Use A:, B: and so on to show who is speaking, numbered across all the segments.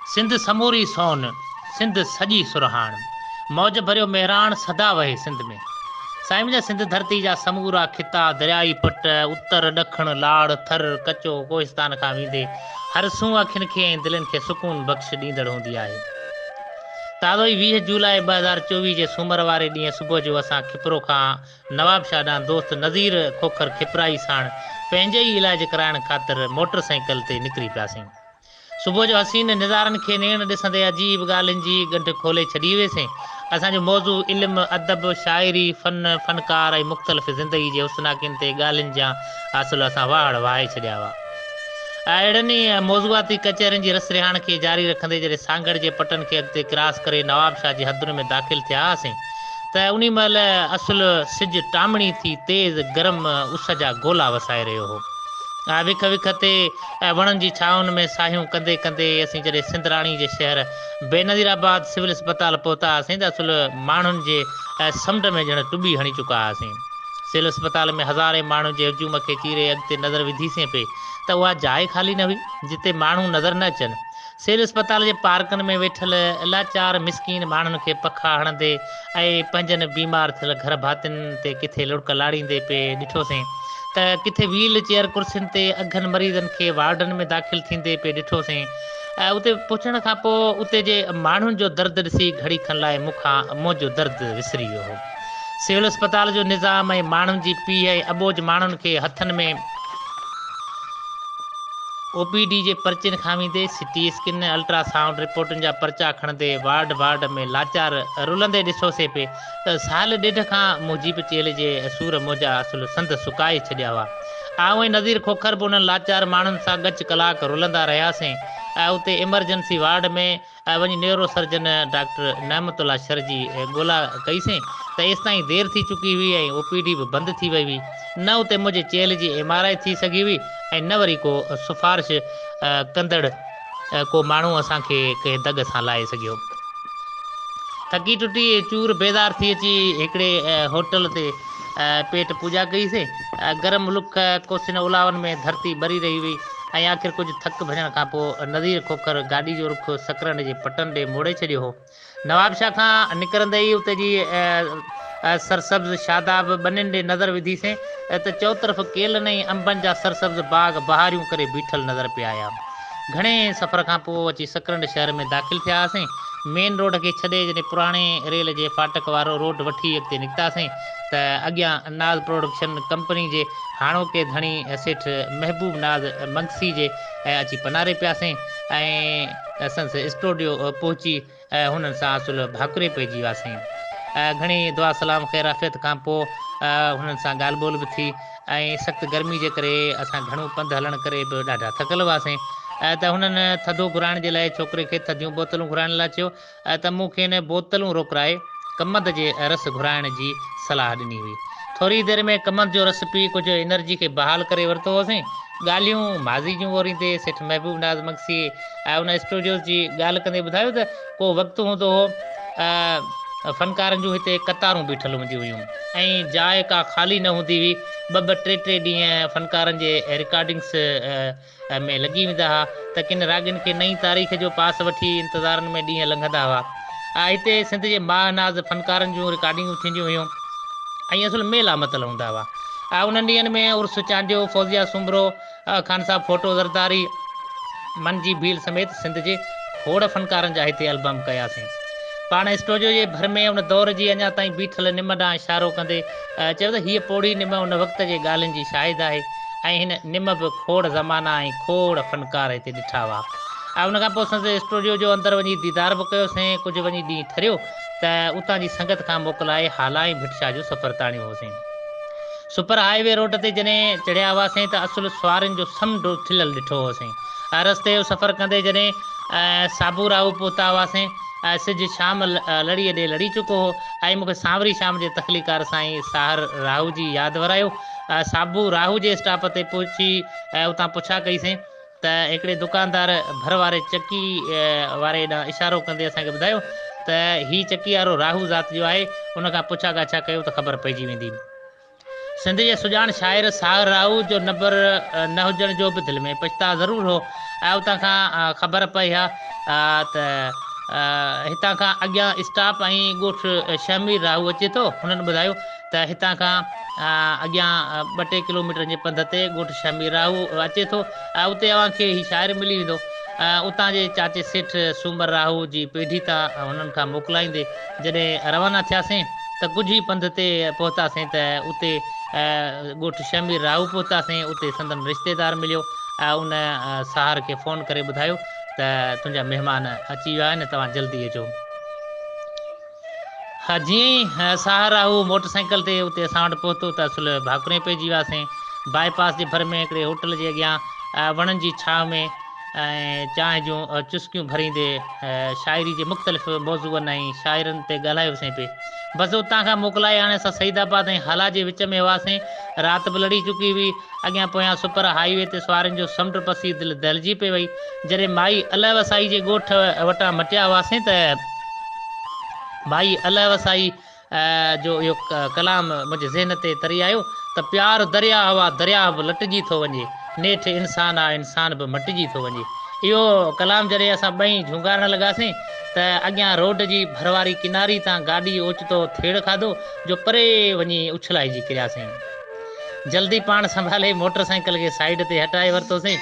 A: सिंध समूरी सोन, सिंध सॼी सुरहाण, मौज भरियो मेहरान सदा वहे सिंध में। साईं मुंहिंजा सिंध धरती जा समूरा खिता, दरियाई पट, उत्तर ॾखण लाड़ थर कचो कोहिस्तान खां वेंदे हर सूं अखियुनि खे ऐं दिलनि खे सुकून बख़्श ॾींदड़ हूंदी आहे। ताज़ो ई 20 जुलाई 2024 जे सूमर वारे ॾींहुं सुबुह जो असां खिपरो खां नवाबशाह ॾांहुं दोस्त नज़ीर खोखर खिपराई साण पंहिंजे ई इलाज कराइण ख़ातिर मोटरसाइकिल ते निकिरी पियासीं। सुबुह जो हसीन निज़ारनि खे नेण ॾिसंदे अजीब ॻाल्हियुनि जी ॻंढ खोले छॾी हुईसीं। असांजो मौज़ू इल्मु अदब शाइरी फ़न फ़नकार ऐं मुख़्तलिफ़ ज़िंदगी जे उसनाकियुनि ते ॻाल्हियुनि जा हासिल असां वाड़ वाहे छॾिया हुआ। अहिड़नि ई मौज़ूआती कचहरियुनि जी रस रिहाण खे जारी रखंदे जॾहिं सांगड़ जे पटनि खे अॻिते क्रॉस करे नवाबशाह जी हदुनि में दाख़िल थिया हुआसीं त उन महिल असुलु सिजु टामणी थी तेज़ गरम उस जा गोला वसाए रहियो हो। विख विख ते वणनि जी छांवनि में साहियूं कंदे कंदे असीं जॾहिं सिंधराणी जे शहर बेनज़ीराबाद सिविल अस्पताल पहुता हुआसीं त असुलु माण्हुनि जे समुंड में ॼण टुॿी हणी चुका हुआसीं। सिविल अस्पताल में हज़ारे माण्हुनि जे हजूम खे चीरे अॻिते नज़र विधीसीं पे त उहा जाइ ख़ाली न हुई जिते माण्हू नज़र न अचनि। सिविल अस्पताल जे पार्कनि में वेठल लाचार मिसकीन माण्हुनि खे पखा हणंदे ऐं पंहिंजनि बीमार थियल घर भातियुनि ते किथे लुड़क लाड़ींदे पे ॾिठोसीं त किथे व्हील चेयर कुर्सियुनि ते अघनि मरीज़नि खे वार्डनि में दाख़िल थींदे पे ॾिठोसीं। उते पुछण खां पोइ उते जे माण्हुनि जो दर्दु ॾिसी घड़ी खन लाइ मूंखां मुंहिंजो दर्दु विसरी वियो हो। सिविल अस्पताल जो निज़ाम ऐं माण्हुनि जी पीउ ऐं अबोज माण्हुनि खे हथनि में OPD जे पर्चियुनि खां वेंदे CT स्किन अल्ट्रासाउंड रिपोर्टुनि जा पर्चा खणंदे वार्ड में लाचार रुलंदे ॾिसोसीं पे त साल ॾेढ खां मुजीब चेल जे सूर मोजा असुलु संद सुकाए छॾिया हुआ। आऊं ऐं नज़ीर खोखर बि उन्हनि लाचार माण्हुनि सां गच कलाक रुलंदा रहियासीं। उते इमरजेंसी वार्ड में वञी neuro surgeon doctor Nematullah Shar जी ॻोल्हा कईसीं त एसि ताईं देरि थी चुकी हुई ऐं OPD बि बंदि थी वई हुई। न उते मुंहिंजे चेल जी MRI थी सघी हुई ऐं न वरी को सिफ़ारिश कंदड़ को माण्हू असांखे कंहिं दग सां लाहे सघियो। थकी टुटी चूर बेदार थी अची हिकिड़े होटल ते पेट पूॼा कईसीं। गरम लुख कोसिन उलावनि में धरती ॿरी रही हुई ऐं आख़िर कुझु थक भॼण खां पोइ नज़ीर खोखर गाॾी जो रुख सकरन जे पटनि ॾे मोड़े छॾियो हो। नवाबशाह खां निकिरंदे ई उते जी सरसब्ज़ शादाब ॿनियुनि ॾे नज़र विधीसीं त चौतरफ़ केलनि ऐं अंबनि जा सरसब्ज़ बाग बहारियूं करे बीठल नज़र पिया आया। घणे सफ़र खां पोइ अची सकरंड शहर में दाख़िल थिया हुआसीं। मेन रोड खे छॾे जॾहिं पुराणे रेल जे फाटक वारो रोड वठी अॻिते निकितासीं त अॻियां नाज़ प्रोडक्शन कंपनी जे हाणोके धणी सेठ महबूब नाज़ मंगसी जे अची पनारे पियासीं ऐं संस स्टूडियो पहुची हुननि सां असुलु भाकुरे पइजी वियासीं। घणी दुआ सलाम ख़ैर आफ़ियत खां पोइ हुननि सां ॻाल्हि ॿोल बि थी ऐं सख़्तु गर्मी जे करे असां घणो पंधु हलण करे बि ॾाढा थकल हुआसीं। त हुननि थधो घुराइण जे लाइ छोकिरे खे थधियूं बोतलूं घुराइण लाइ चयो त मूंखे हिन बोतलूं रोकराए कमंद जे रस घुराइण जी सलाह ॾिनी हुई। थोरी देरि में कमंद जो रस पी कुझु एनर्जी खे बहाल करे वरितो हुओसीं। ॻाल्हियूं माज़ी जूं ओरींदे सेठ महबूब नाज़ मंगसी उन स्टूडियोज़ जी ॻाल्हि कंदे ॿुधायो त को वक़्तु हूंदो हो फ़नकारनि जूं हिते कतारूं बीठल हूंदियूं हुयूं ऐं जाइ का ख़ाली न हूंदी हुई। ॿ टे ॾींहं फ़नकारनि जे रिकॉर्डिंग्स में लॻी वेंदा हुआ त किन राॻियुनि खे नई तारीख़ जो पास वठी इंतज़ारनि में ॾींहं लंघंदा हुआ। हिते सिंध जे माहनाज़ फ़नकारनि जूं रिकॉर्डिंगूं थींदियूं हुयूं ऐं असुलु मेला मतल हूंदा हुआ। उन्हनि ॾींहंनि में उर्स चांडियो फौज़िया सुमरो ख़ान साहब फोटो ज़रदारी मन जी भील समेत सिंध जे खोड़ फ़नकारनि जा हिते एल्बम कयासीं। पाण स्टूडियो जे भर में उन दौर जी अञा ताईं बीठल निम ॾांहुं इशारो कंदे चयो त हीअ पोड़ी निम उन वक़्त जे ॻाल्हियुनि जी शाहिद आहे ऐं हिन निम बि खोड़ ज़माना ऐं खोड़ फ़नकार हिते ॾिठा हुआ। उन खां पोइ असां स्टूडियो जो अंदरि वञी दीदार बि कयोसीं। कुझु वञी ॾींहुं ठरियो त उतां जी संगत खां मोकिलाए हालाई भिटशा जो सफ़र ताणियो होसीं। सुपर हाईवे रोड ते जॾहिं चढ़िया हुआसीं त असुलु सुवारियुनि जो समुंडु खिलियल ॾिठो होसीं। रस्ते जो सफ़र कंदे जॾहिं साबू राहू पहुता हुआसीं सिजु शाम लड़ीअ ॾे लड़ी चुको हो ऐं मूंखे सांवरी शाम जे तख़लीकार साईं साहर राहू जी यादि वरायो। साबू राहू जे स्टॉप ते पहुची उतां पुछा कईसीं त हिकिड़े दुकानदार भर वारे चकी वारे ॾांहुं इशारो कंदे असांखे ॿुधायो त हीअ चकी वारो राहू ज़ात जो आहे। उनखां पुछा ॻाछा कयो त ख़बर पइजी वेंदी। सिंध जे सुञाण शाइर साहर राहू जो नंबर न हुजण जो बि दिलि में पछता ज़रूरु हो। उतां खां ख़बर पई आहे त हितां खां अॻियां स्टाफ ऐं ॻोठु शमीर राहू अचे थो। हुननि ॿुधायो त हितां खां अॻियां 2-3 किलोमीटर जे पंध ते ॻोठु शमीर राहू अचे थो। उते अव्हांखे हीउ शाइर मिली वेंदो। उतां जे चाचे सेठ सूमर राहू जी पेढी तां हुननि खां मोकिलाईंदे जॾहिं रवाना थियासीं त कुझु ई पंध ते पहुतासीं त उते ॻोठु शमीर राहू पहुतासीं। उते संदन रिश्तेदार मिलियो। उन साहर खे फ़ोन करे ॿुधायो त तुंहिंजा महिमान अची विया आहिनि, तव्हां जल्दी अचो। हा, जीअं ई साहर राहू मोटरसाइकिल ते उते असां वटि पहुतो त असुलु भाकुरे पइजी वियासीं। बाईपास जे भर में हिकिड़े होटल जे अॻियां वणनि जी छांव में चांहि जूं चुस्कियूं भरींदे शाइरी जे मुख़्तलिफ़ मौज़ूअनि ऐं शाइरनि ते ॻाल्हायोसीं पिए। बसि उतां खां मोकिलाए हाणे असां सईदाबाद ऐं हाला जे विच में हुआसीं। राति बि लड़ी चुकी हुई। अॻियां पोयां सुपर हाईवे ते सुवारियुनि जो समुंड पसी दिलि दहिलजी पई वई। जॾहिं माई अल वसाई जे ॻोठ वटां मटिया हुआसीं त भाई अल वसाई जो इहो कलाम मुंहिंजे ज़हन ते तरी आयो त प्यार दरिया हुआ, दरिया बि लटिजी थो वञे, नेठि इंसान आहे, इंसान बि मटिजी थो वञे। इहो कलाम जॾहिं असां ॿई झुंगारण लॻासीं त अॻियां रोड जी भरवारी किनारी तां गाॾी ओचितो थेड़ खाधो जो परे वञी उछलाइजी किरियासीं। जल्दी पाण संभाले मोटरसाइकिल खे साइड ते हटाए वरितोसीं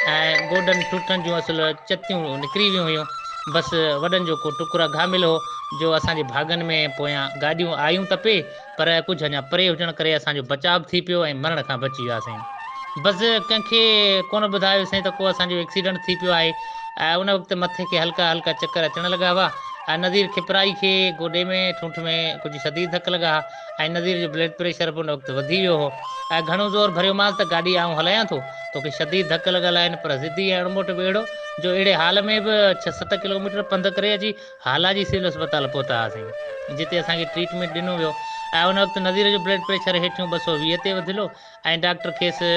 A: ऐं गोॾनि टुटनि जूं असुलु चतियूं निकिरी वियूं हुयूं। बसि वॾनि जो को टुकुर घामिल हो जो असांजे भागनि में पोयां गाॾियूं आयूं त पे, पर कुझु अञा परे हुजण करे असांजो बचाव थी पियो ऐं मरण खां बची वियासीं। बसि कंहिंखे कोन ॿुधायोसीं त को असांजो एक्सीडेंट थी पियो आहे। उन वक़्तु मथे खे हल्का हल्का चकर अचणु लॻा हुआ। नज़ीर खिपराई खे गोॾे में ठूंठ में कुझु शदीद धक लॻा ऐं नज़ीर जो ब्लड प्रेशर बि उन वक़्तु वधी वियो हो। घणो ज़ोर भरियोमांसि त गाॾी आऊं हलायां थो, तोखे शदीद धक लॻल आहिनि, पर ज़िदी ऐं अणमुट बि अहिड़ो जो अहिड़े हाल में बि 6-7 किलोमीटर पंधु करे अची हाला जी सिविल अस्पताल पहुता हुआसीं, जिते असांखे ट्रीटमेंट ॾिनो वियो। उन वक़्तु नज़ीर जो ब्लड प्रेशर हेठियों 220 ते वधियलु ऐं डॉक्टर खेसि